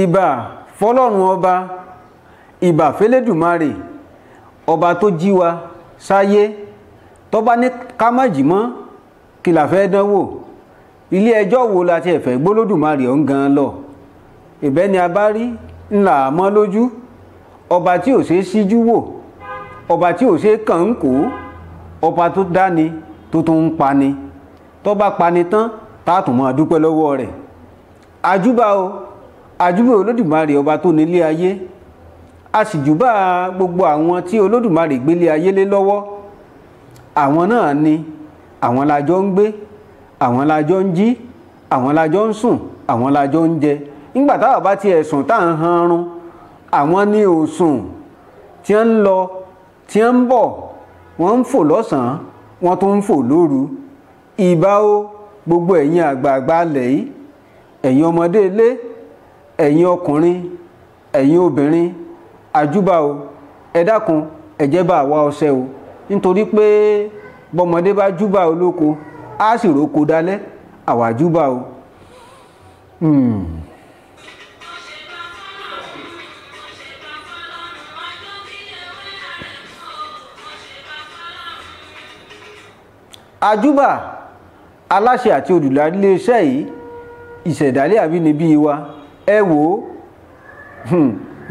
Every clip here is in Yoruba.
ìbà fọ́lọ́run ọba, ìbà fẹ́lẹ́dùmarè, ọba tó jí wa sáyé, tó bá ní ká má jí mọ́ kí la fẹ́ dánwò. Ilé ẹjọ́ wo la ti ẹ̀fẹ́ gbólódùmarè ọ̀hún gan lọ? Ìbẹ́ ni a bá rí ńlá mọ́ lójú, ọba tí ò ṣe é síjú wò, ọba tí ò ṣe é kàn ń kó, ọba tó dáni tó tún ń pani, tó bá pani tán táàtùn máa dúpẹ́ lọ́wọ́ rẹ̀. Àjúbà o, àjúbà olódùmarè ọba tó nílé ayé, a sì júbà gbogbo àwọn tí olódùmarè gbélé ayé lé lọ́wọ́. Àwọn náà ni àwọn lájọ ń gbé, àwọn lájọ ń jí, àwọn lájọ ń sùn, àwọn lájọ ń jẹ. Nígbà táwa bá ti ẹ̀sùn tá à ń hanrun, àwọn ní òsùn tí ń lọ tí ń bọ̀, wọ́n ń fò lọ́sàn-án, wọ́n tún ń fò lóru. Ìbà o gbogbo ẹ̀yin àgbààgbà ilẹ̀ yìí, ẹ̀yin ọmọdé ilé, ẹ̀yin ọkùnrin, ẹ̀yin obìnrin, àjúbà o, ẹ dákun ẹ jẹ́ bá wa ọṣẹ o, nítorí pé bọ́mọdé bá júbà olóko á sì róko dálẹ̀, àwa júbà o. Àjúbà aláṣẹ àti olùdarí iléeṣẹ́ yìí ìṣẹ̀dálẹ̀ àbínibí wa. Ẹ wò ó,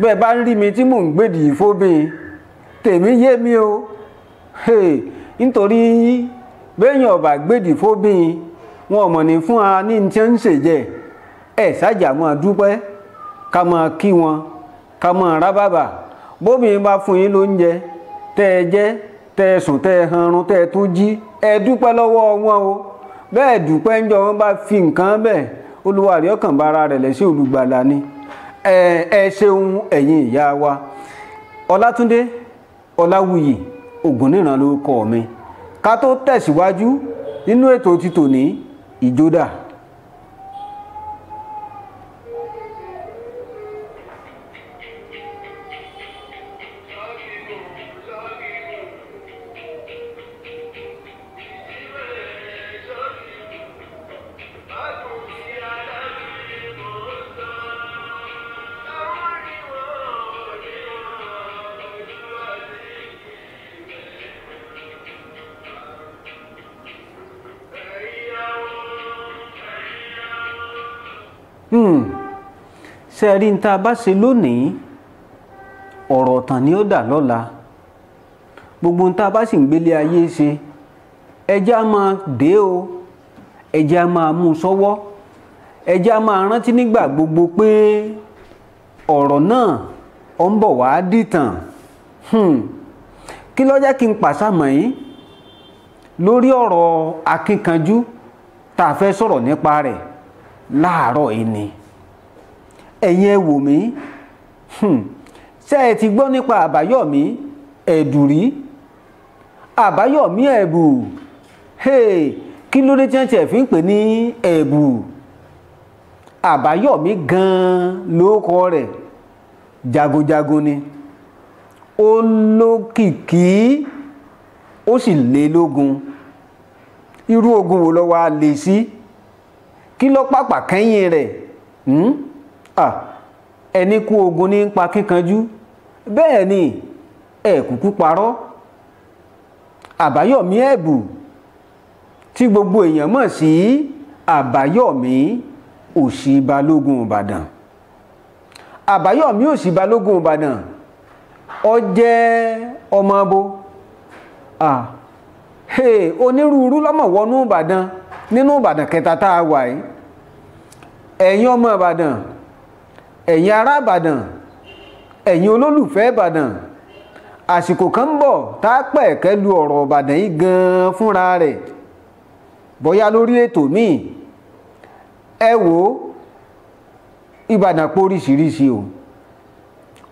bẹ́ẹ̀ bá ń rí mi tí mò ń gbèdì fóbìn, tèmi yé mi o. Nítorí béèyàn ọ̀bà gbèdì fóbìn, wọn ò mọ̀ ní fún wa ní tí ń ṣèjẹ́. Ẹ ṣáàjà máa dúpẹ́, ká máa kí wọn, ká máa rábàbà. Bóbìnrin bá fún yín lóúnjẹ tẹ́ ẹ jẹ, tẹ́ ẹ sùn, tẹ́ ẹ hanrun, tẹ́ ẹ tún jí, ẹ dúpẹ́ lọ́wọ́ wọn o. Bẹ́ẹ̀ dúpẹ́ ń jọ wọn bá fi nǹkan bẹ́ẹ̀, Olúwa rẹ̀ ọkàn bára rẹ̀ lẹ́sẹ̀ olùgbàlà ni. Ẹ ṣeun ẹ̀yin ìyá wa. Ọlátúndé Láwuyì Ògúnníran lórúkọ mi. Ká tó tẹ̀síwájú nínú ètò ti tòní, ìjódà. Ṣé rí n tá bá ṣe lónìí, ọ̀rọ̀ ọ̀tàn ni ó dà lọ́la. Gbogbo n tá bá sì ń gbélé ayé ṣe, ẹjẹ́ á máa dé o, ẹjẹ́ á máa mú sọ́wọ́, ẹjẹ́ á máa rántí nígbà gbogbo pé ọ̀rọ̀ náà ó ń bọ̀ wá dìtàn. Kí ló jẹ́ kí n pàṣàmọ̀ yìí lórí ọ̀rọ̀ akíkanjú tá a fẹ́ sọ̀rọ̀ nípa rẹ̀ láàárọ̀ yìí ni. Ẹ̀yin ẹ wò mí, ṣé ẹ ti gbọ́ nípa Àbáyọ̀mí ẹ̀dùrí? Àbáyọ̀mí Ẹ Bù, kí ló dé tí wọ́n ti fi ń pè ní ẹ̀bù? Àbáyọ̀mí gan-an lórúkọ rẹ̀, jagunjagun ni, ó lókìkí, ó sì lé lógun. Irú ogun wo ló wá lé sí? Kí ló pàpà kẹ́yìn rẹ̀? Ẹni kú ogun ní pa kíkanjú, bẹ́ẹ̀ ni ẹ kúkú parọ́. Àbáyọ̀mí Ẹ Bù tí gbogbo èèyàn mọ̀ sí Àbáyọ̀mí Òsì Balógun Ìbàdàn. Àbáyọ̀mí Òsì Balógun Ìbàdàn ó jẹ́ ọmọ abo. Onírúurú lọ́mọ̀ wọnú Ìbàdàn nínú Ìbàdàn kẹta tá a wà yìí. Ẹ̀yin ọmọ Ìbàdàn, ẹ̀yin ará Ìbàdàn, ẹ̀yin olólùfẹ́ Ìbàdàn, àsìkò kan ń bọ̀ tá a pẹ̀kẹ́ lu ọ̀rọ̀ Ìbàdàn yìí gan-an fúnra rẹ̀, bóyá lórí ètò míì. Ẹ wò ó, Ìbàdàn pọ̀ oríṣiríṣi o.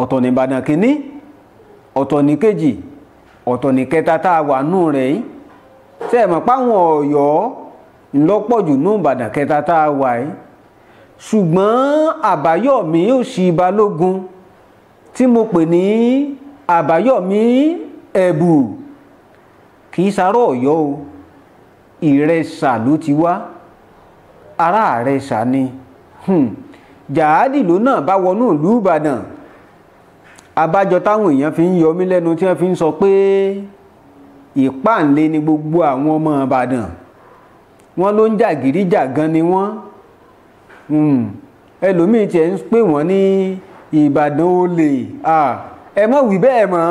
Ọ̀tọ̀ ní Ìbàdàn kìíní, ọ̀tọ̀ ní kejì, ọ̀tọ̀ ní kẹta tá a wà nù rẹ̀ yìí. Ṣé ẹ mọ̀ páwọn Ọ̀yọ́ ńlọ́pọ̀jù nù Ìbàdàn kẹta tá a wà yìí? Ṣùgbọ́n Àbáyọ̀mí Òsì Balógun tí mo pè ní Àbáyọ̀mí Ẹ Bù kì í sarọ́ Ọ̀yọ́ o, Ìrẹsà ló ti wá, ará Ìrẹsà ni. jàádì ló náà bá wọnú ìlú Ìbàdàn. Abájọ táwọn èèyàn fi ń yọ mí lẹ́nu tí wọ́n fi ń sọ pé ìpáǹle ni gbogbo àwọn ọmọ Ìbàdàn, wọ́n ló ń jàgídíjàgan ni wọ́n. Ẹlòmíì tiẹ̀ ń pè wọ́n ní Ìbàdàn olè. Ẹ má wí bẹ́ẹ̀ mọ́,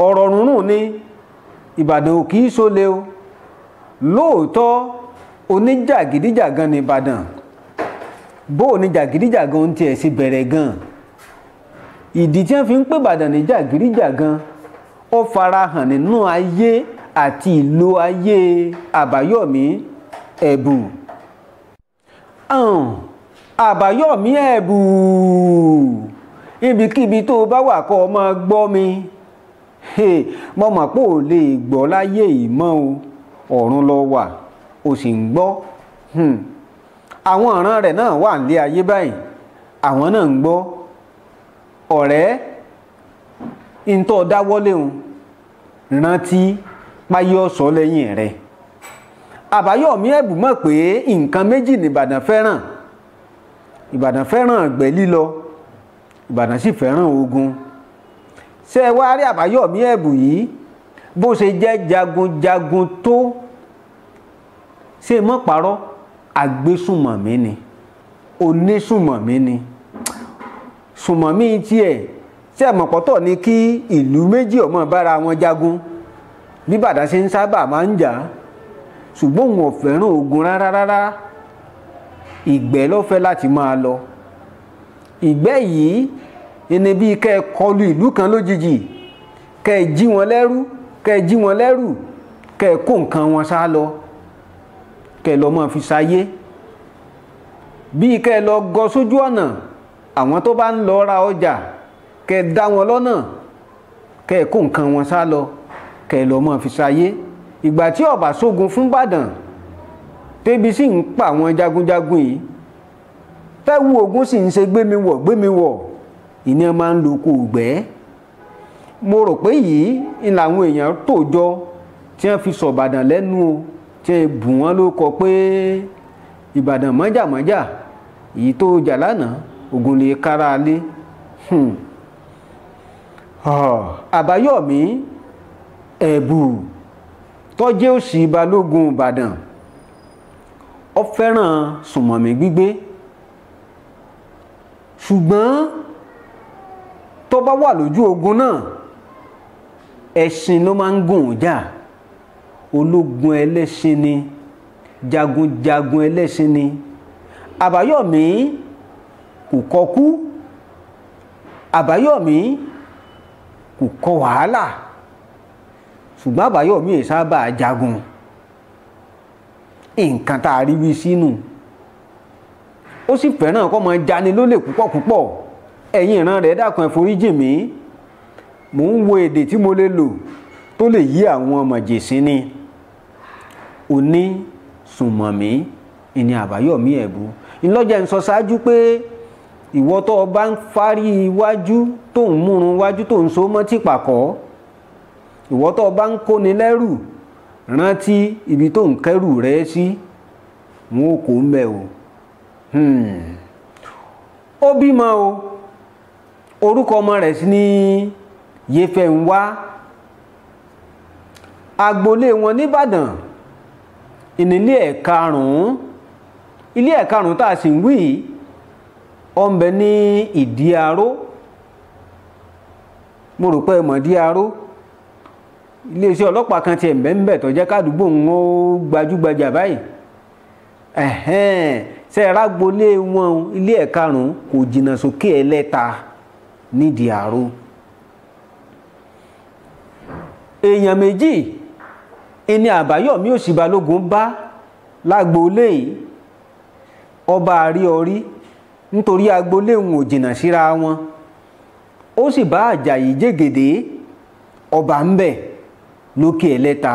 ọ̀rọ̀ rúnrún ni. Ìbàdàn ò kì í ṣolè o. Lóòótọ́ oníjàgídíjàgan ní Ìbàdàn. Bó oníjàgídíjàgan tiẹ̀ sì bẹ̀rẹ̀ gan. Ìdí tí wọ́n fi ń pè Ìbàdàn ní jàgídíjàgan ó farahàn nínú ayé àti ìlò ayé Àbáyọ̀mí Ẹ Bù. Àbáyọ̀mí Ẹ Bù, ibikíbi tó bá wà kó o máa gbọ́ mi. Mo mọ̀ pé ò lè gbọ́ láyé yìí mọ́ o, ọ̀run ló wà o sì ń gbọ́. Àwọn ọ̀ràn rẹ̀ náà wà nílé ayé báyìí, àwọn náà ń gbọ́. Ọ̀rẹ́, ìntọ́ dáwọ́lé òun rántí páyé ọ̀sọ́ lẹ́yìn rẹ̀. Àbáyọ̀mí Ẹ Bù mọ̀ pé nǹkan méjì ní Ìbàdàn fẹ́ràn. Ìbàdàn fẹ́ràn ìgbẹ́ lílọ, Ìbàdàn sì fẹ́ràn ogun. Ṣé ẹ wá rí Àbáyọ̀mí Ẹ Bù yìí bó ṣe jẹ́ jagunjagun tó, ṣé mọ́ parọ́, agbésùmọ̀mí ni, onísùmọ̀mí ni. Sùmọ̀mí tiẹ̀ ṣé ẹ̀mọ̀pọ̀tọ̀ ni kí ìlú méjì ọmọ bára wọn jagun bí Ìbàdàn ṣe ń sábà máa ń jà. Ṣùgbọ́n òun ò fẹ́ràn ogun rárá. Ìgbẹ́ ló fẹ́ láti máa lọ. Ìgbẹ́ yìí ẹni bíi kẹ́ ẹ kọlu ìlú kan lójijì, kẹ́ ẹ jí wọn lẹ́rú, kẹ́ ẹ kó nǹkan wọn sá lọ, kẹ́ ẹ lọ máa fi sáyé. Bíi kẹ́ ẹ lọ gọ sójú ọ̀nà àwọn tó bá ń lọ ra ọjà, kẹ́ ẹ dá wọn lọ́nà, kẹ́ ẹ kó nǹkan wọn sá lọ, kẹ́ ẹ lọ máa fi sáyé. Ìgbà tí ó bá sógun fún Ìbàdàn tẹ́bi sì ń pa àwọn jagunjagun yìí, tẹ́wù ogun sì ń ṣe gbémiwọ̀, ìní máa ń lo oko ògbẹ́. Mo rò pé yìí ń làwọn èèyàn tó jọ tí wọ́n fi sọ Ìbàdàn lẹ́nu o, tí wọ́n bù wọ́n ló kọ pé Ìbàdàn mọ́jàmọ́jà, èyí tó jà lánàá ogun lè kára lé. Àbáyọ̀mí Ẹ Bù tó jẹ́ òsì balógun Ìbàdàn, ó fẹ́ràn sùmọ̀mí gbígbé. Ṣùgbọ́n tó bá wà lójú ogun náà, ẹṣin ló máa ń gùn jà. Ológun ẹlẹ́ṣin ni, jagunjagun ẹlẹ́ṣin ni. Àbáyọ̀mí kò kọkú, Àbáyọ̀mí kò kọ wàhálà. Ṣùgbọ́n Àbáyọ̀mí ẹ̀ sábà jagun. Nǹkan tá a rí wí sínú. Ó sì fẹ́ràn kó máa jani lólè púpọ̀. Ẹ̀yin ìran rẹ̀ dákun ẹ foríjì mí. Mò ń wo èdè tí mo lè lò tó lè yí àwọn mọ̀jẹ̀sín ni. Onísùmọ̀mí ìní Àbáyọ̀mí Ẹ Bù. Ìlọ́jà ń sọ ṣáájú pé ìwọ tó bá ń fárí iwájú tó ń múrun wájú tó ń so mọ́ tìpàkọ́, ìwọ tó bá ń kóni lẹ́rù, rántí ibi tó ń kẹ́rù rẹ sí, wọn ò kó ń bẹ̀ o. Ó bímọ o, orúkọ ọmọ rẹ̀ sí ní Yefẹ́nwá. Agboolé wọn nìbàdàn ìnílé ẹ̀karùn-ún, ilé ẹ̀karùn-ún tá a sì ń wí ó ń bẹ ní Ìdí Aró. Mo rò pé ẹ mọ̀ Ìdí Aró, iléeṣẹ́ ọlọ́pàá kan tiẹ̀ ń bẹ tó jẹ́ kádùúgbò ń ó gbajúgbajà báyìí. Ṣé ẹ rágboolé wọn ilé ẹ̀karùn-ún kò jìnnà sókè Ẹlẹ́ta nídìí Aró. Èèyàn méjì ìní Àbáyọ̀mí òsì balógun bá lágboolé yìí. Ọba àríọrí nítorí agboolé wọn ò jìnnà síra wọn. Ó sì bá Àjàyí Jégèdé ọba ń bẹ lókè Ẹlẹ́ta.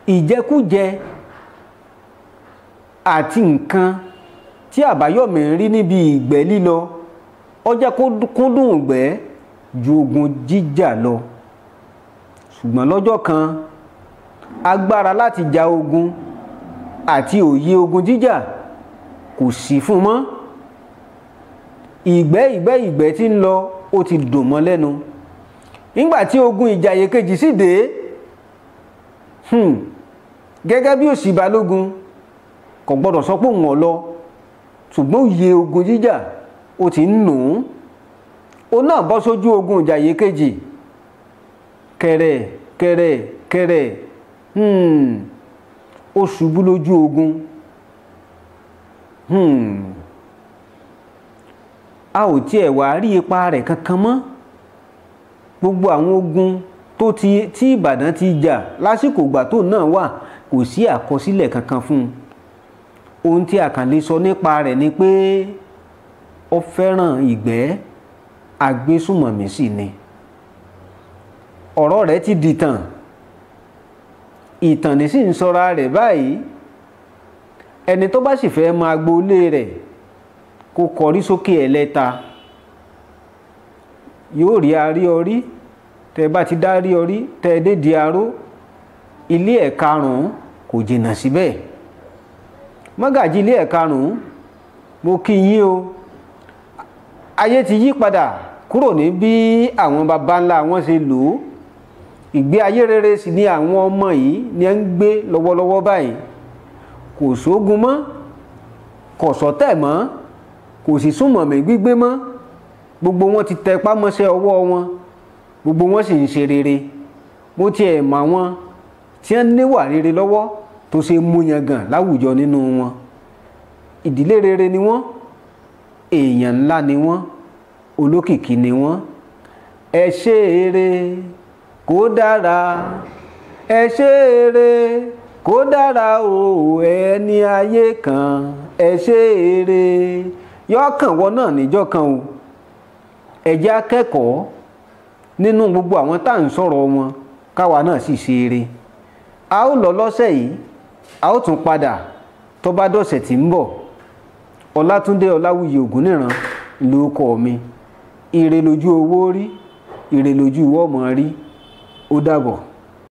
Ìjẹkújẹ àti nǹkan tí Àbáyọ̀mí ń rí níbi ìgbẹ́ lílọ ó jẹ́ kó kúndùn ìgbẹ́ ju ogun jíjà lọ. Ṣùgbọ́n lọ́jọ́ kan agbára láti ja ogun àti òye ogun jíjà kò sí fún mọ́. Ìgbẹ́ tí ń lọ ó ti dùn mọ́ lẹ́nu. Nígbà tí ogun ìjàyè kejì sì dé, gẹ́gẹ́ bí òsì balógun kò gbọ́dọ̀ sọ pé òun ò lọ, ṣùgbọ́n òye ogun jíjà ó ti ń nù ún. Ó náà bọ́ sójú ogun ìjàyè kejì, kẹ̀rẹ̀ ó ṣubú lójú ogun. A ò tiẹ̀ wá rí ipa rẹ̀ kankan mọ́. Gbogbo àwọn ogun tí Ìbàdàn ti jà lásìkò ìgbà tó náà wà kò sí àkọsílẹ̀ kankan fún un. Ohun tí a kàn lè sọ nípa rẹ̀ ni pé ó fẹ́ràn ìgbẹ́, agbésùmọ̀mí sì ni. Ọ̀rọ̀ rẹ̀ ti dìtàn, ìtàn ní sì ń sọra rẹ̀ báyìí. Ẹni tó bá sì fẹ́ mọ agboolé rẹ̀ kó kọrí sókè ẹlẹ́ta, yóò rí aríọrí. Tẹ́ bá ti dá aríọrí tẹ́ dé di aró, ilé ẹ̀ karùn-ún kò jìnnà síbẹ̀. Mọ́gàjí ilé ẹ̀ karùn-ún, mo kí yín o. Ayé ti yí padà kúrò ní bí àwọn baba ńlá wọn ṣe lò ó. Ìgbé ayé rere sì ni àwọn ọmọ yìí ni ẹ ń gbé lọ́wọ́lọ́wọ́ báyìí. Kò sógun mọ́, kò sọ́tẹ̀ mọ́, kò sì súnmọ̀mí gbígbé mọ́. Gbogbo wọn ti tẹpá mọ́ṣẹ́ ọwọ́ wọn, gbogbo wọn sì ń ṣe rere. Mo tiẹ̀ mọ̀ àwọn tí wọ́n níwà rere lọ́wọ́ tó ṣe mú yangàn láwùjọ nínú wọn. Ìdílé rere ni wọ́n, èèyàn ńlá ni wọ́n, olókìkí ni wọ́n. Ẹ ṣe eré kó dára, ẹ ṣe eré kó dára o, ẹni ayé kan. Ẹ ṣe eré yọ́kàn wọ náà níjọ́ kan o. Ẹ jẹ́ akẹ́kọ̀ọ́ nínú gbogbo àwọn tá à ń sọ̀rọ̀ wọn, káwa náà sì ṣe eré. A ó lọ lọ́sẹ̀ yìí, a ó tún padà tó bá dọ̀sẹ̀ tí ń bọ̀. Ọlátúndé Láwuyì Ògúnníran lórúkọ mi. Ire lójú owó rí, ire lójú ọmọ rí. Ó dàbọ̀.